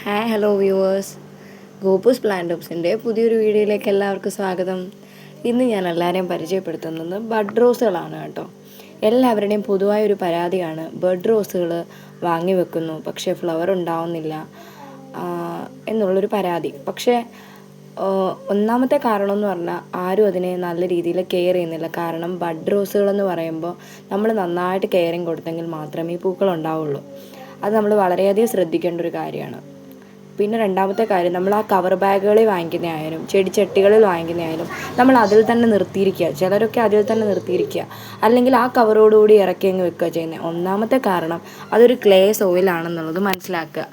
Hi hello viewers, ഗോപൂസ് പ്ലാന്റോപ്സിൻ്റെ പുതിയൊരു വീഡിയോയിലേക്ക് എല്ലാവർക്കും സ്വാഗതം. ഇന്ന് ഞാൻ എല്ലാവരെയും പരിചയപ്പെടുത്തുന്നത് ബഡ് റോസുകളാണ് കേട്ടോ. എല്ലാവരുടെയും പൊതുവായൊരു പരാതിയാണ് ബഡ് റോസുകൾ വാങ്ങി വെക്കുന്നു പക്ഷേ ഫ്ലവർ ഉണ്ടാവുന്നില്ല എന്നുള്ളൊരു പരാതി. പക്ഷേ ഒന്നാമത്തെ കാരണം എന്ന് പറഞ്ഞാൽ ആരും അതിനെ നല്ല രീതിയിൽ കെയർ ചെയ്യുന്നില്ല. കാരണം ബഡ് റോസുകളെന്ന് പറയുമ്പോൾ നമ്മൾ നന്നായിട്ട് കെയറിങ് കൊടുത്തെങ്കിൽ മാത്രമേ ഈ പൂക്കൾ ഉണ്ടാവുള്ളൂ. അത് നമ്മൾ വളരെയധികം ശ്രദ്ധിക്കേണ്ട ഒരു കാര്യമാണ്. പിന്നെ രണ്ടാമത്തെ കാര്യം, നമ്മൾ ആ കവർ ബാഗുകളിൽ വാങ്ങിക്കുന്നതായാലും ചെടിച്ചട്ടികളിൽ വാങ്ങിക്കുന്നതായാലും നമ്മൾ അതിൽ തന്നെ നിർത്തിയിരിക്കുക. ചിലരൊക്കെ അതിൽ തന്നെ നിർത്തിയിരിക്കുക, അല്ലെങ്കിൽ ആ കവറോടുകൂടി ഇറക്കി അങ്ങ് വെക്കുക ചെയ്യുന്നത്. ഒന്നാമത്തെ കാരണം അതൊരു ക്ലേ സോയിലാണെന്നുള്ളത് മനസ്സിലാക്കുക.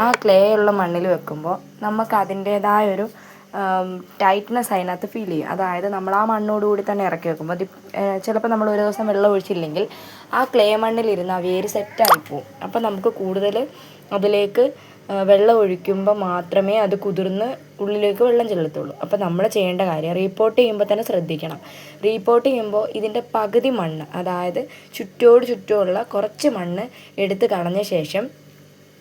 ആ ക്ലേ ഉള്ള മണ്ണിൽ വെക്കുമ്പോൾ നമുക്ക് അതിൻ്റേതായൊരു ടൈറ്റ്നെസ് അതിനകത്ത് ഫീൽ ചെയ്യും. അതായത് നമ്മൾ ആ മണ്ണോടുകൂടി തന്നെ ഇറക്കി വെക്കുമ്പോൾ ചിലപ്പോൾ നമ്മൾ ഒരു ദിവസം വെള്ളം ഒഴിച്ചില്ലെങ്കിൽ ആ ക്ലേ മണ്ണിലിരുന്ന് ആ വേര് സെറ്റായിപ്പോവും. അപ്പോൾ നമുക്ക് കൂടുതൽ അതിലേക്ക് വെള്ളം ഒഴിക്കുമ്പോൾ മാത്രമേ അത് കുതിർന്ന് ഉള്ളിലേക്ക് വെള്ളം ചെല്ലത്തുള്ളൂ. അപ്പോൾ നമ്മൾ ചെയ്യേണ്ട കാര്യം, റീപോർട്ട് ചെയ്യുമ്പോൾ തന്നെ ശ്രദ്ധിക്കണം. റീപോർട്ട് ചെയ്യുമ്പോൾ ഇതിൻ്റെ പകുതി മണ്ണ്, അതായത് ചുറ്റുമുള്ള കുറച്ച് മണ്ണ് എടുത്ത് കളഞ്ഞ ശേഷം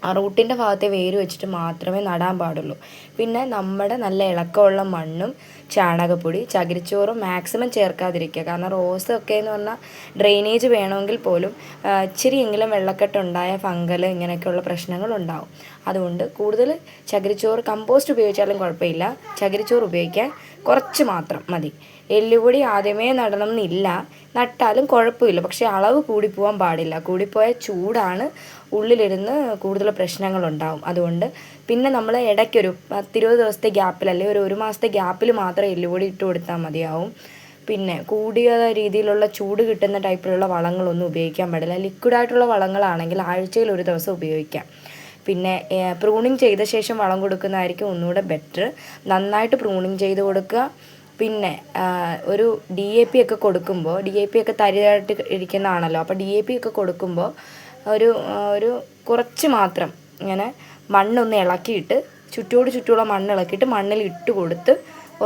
ആ റൂട്ടിൻ്റെ ഭാഗത്തെ വേര് വെച്ചിട്ട് മാത്രമേ നടാൻ പാടുള്ളൂ. പിന്നെ നമ്മുടെ നല്ല ഇളക്കമുള്ള മണ്ണും ചാണകപ്പൊടി, ചകിരിച്ചോറും മാക്സിമം ചേർക്കാതിരിക്കുക. കാരണം റോസൊക്കെ എന്ന് പറഞ്ഞാൽ ഡ്രെയിനേജ് വേണമെങ്കിൽ പോലും ഇച്ചിരിയെങ്കിലും വെള്ളക്കെട്ടുണ്ടായ ഫംഗൽ ഇങ്ങനെയൊക്കെയുള്ള പ്രശ്നങ്ങളുണ്ടാവും. അതുകൊണ്ട് കൂടുതൽ ചകിരിച്ചോറ്, കമ്പോസ്റ്റ് ഉപയോഗിച്ചാലും കുഴപ്പമില്ല, ചകിരിച്ചോറ് ഉപയോഗിക്കാൻ കുറച്ച് മാത്രം മതി. എല്ലുപൊടി ആദ്യമേ നടണം എന്നില്ല, നട്ടാലും കുഴപ്പമില്ല. പക്ഷേ അളവ് കൂടിപ്പോകാൻ പാടില്ല. കൂടിപ്പോയാൽ ചൂടാണ്, ഉള്ളിലിരുന്ന് കൂടുതൽ പ്രശ്നങ്ങളുണ്ടാവും. അതുകൊണ്ട് പിന്നെ നമ്മൾ ഇടയ്ക്കൊരു 10-20 ദിവസത്തെ ഗ്യാപ്പിൽ, അല്ലെങ്കിൽ ഒരു മാസത്തെ ഗ്യാപ്പിൽ മാത്രം എല്ലുപൊടി ഇട്ട് കൊടുത്താൽ മതിയാവും. പിന്നെ കൂടിയ രീതിയിലുള്ള ചൂട് കിട്ടുന്ന ടൈപ്പിലുള്ള വളങ്ങളൊന്നും ഉപയോഗിക്കാൻ പാടില്ല. ലിക്വിഡായിട്ടുള്ള വളങ്ങളാണെങ്കിൽ ആഴ്ചയിൽ ഒരു ദിവസം ഉപയോഗിക്കാം. പിന്നെ പ്രൂണിങ് ചെയ്ത ശേഷം വളം കൊടുക്കുന്നതായിരിക്കും ഒന്നുകൂടെ ബെറ്റർ. നന്നായിട്ട് പ്രൂണിങ് ചെയ്ത് കൊടുക്കുക. പിന്നെ ഒരു DAP ഒക്കെ കൊടുക്കുമ്പോൾ, DAP ഒക്കെ തരിയായിട്ട് ഇരിക്കുന്നതാണല്ലോ, അപ്പോൾ DAP ഒക്കെ കൊടുക്കുമ്പോൾ ഒരു കുറച്ച് മാത്രം ഇങ്ങനെ മണ്ണൊന്ന് ഇളക്കിയിട്ട് ചുറ്റുമുള്ള മണ്ണ് ഇളക്കിയിട്ട് മണ്ണിൽ ഇട്ട് കൊടുത്ത്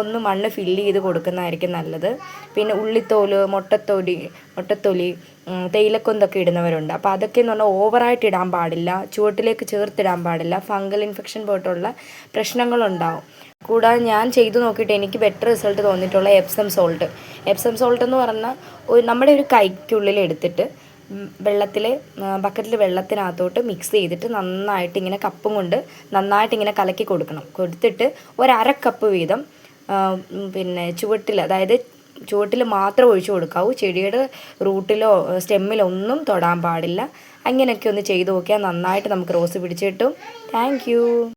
ഒന്ന് മണ്ണ് ഫില്ല് ചെയ്ത് കൊടുക്കുന്നതായിരിക്കും നല്ലത്. പിന്നെ ഉള്ളിത്തോല്, മുട്ടത്തൊലി, തേയിലക്കൊന്തൊക്കെ ഇടുന്നവരുണ്ട്. അപ്പോൾ അതൊക്കെ എന്ന് പറഞ്ഞാൽ ഓവറായിട്ട് ഇടാൻ പാടില്ല, ചുവട്ടിലേക്ക് ചേർത്തിടാൻ പാടില്ല. ഫംഗൽ ഇൻഫെക്ഷൻ പോയിട്ടുള്ള പ്രശ്നങ്ങളുണ്ടാവും. കൂടാതെ ഞാൻ ചെയ്തു നോക്കിയിട്ട് എനിക്ക് ബെറ്റർ റിസൾട്ട് തോന്നിയിട്ടുള്ള എപ്സം സോൾട്ട് എന്ന് പറഞ്ഞാൽ നമ്മുടെ ഒരു കൈക്കുള്ളിൽ എടുത്തിട്ട് ബക്കറ്റിൽ വെള്ളത്തിനകത്തോട്ട് മിക്സ് ചെയ്തിട്ട് നന്നായിട്ട് ഇങ്ങനെ കപ്പും കൊണ്ട് നന്നായിട്ട് ഇങ്ങനെ കലക്കി കൊടുത്തിട്ട് 1/2 കപ്പ് വീതം പിന്നെ ചുവട്ടിൽ മാത്രം ഒഴിച്ചു കൊടുക്കാവൂ. ചെടിയുടെ റൂട്ടിലോ സ്റ്റെമ്മിലോ ഒന്നും തൊടാൻ പാടില്ല. അങ്ങനെയൊക്കെ ഒന്ന് ചെയ്ത് നോക്കിയാൽ നന്നായിട്ട് നമുക്ക് റോസ് പിടിച്ച് കിട്ടും. Thank you.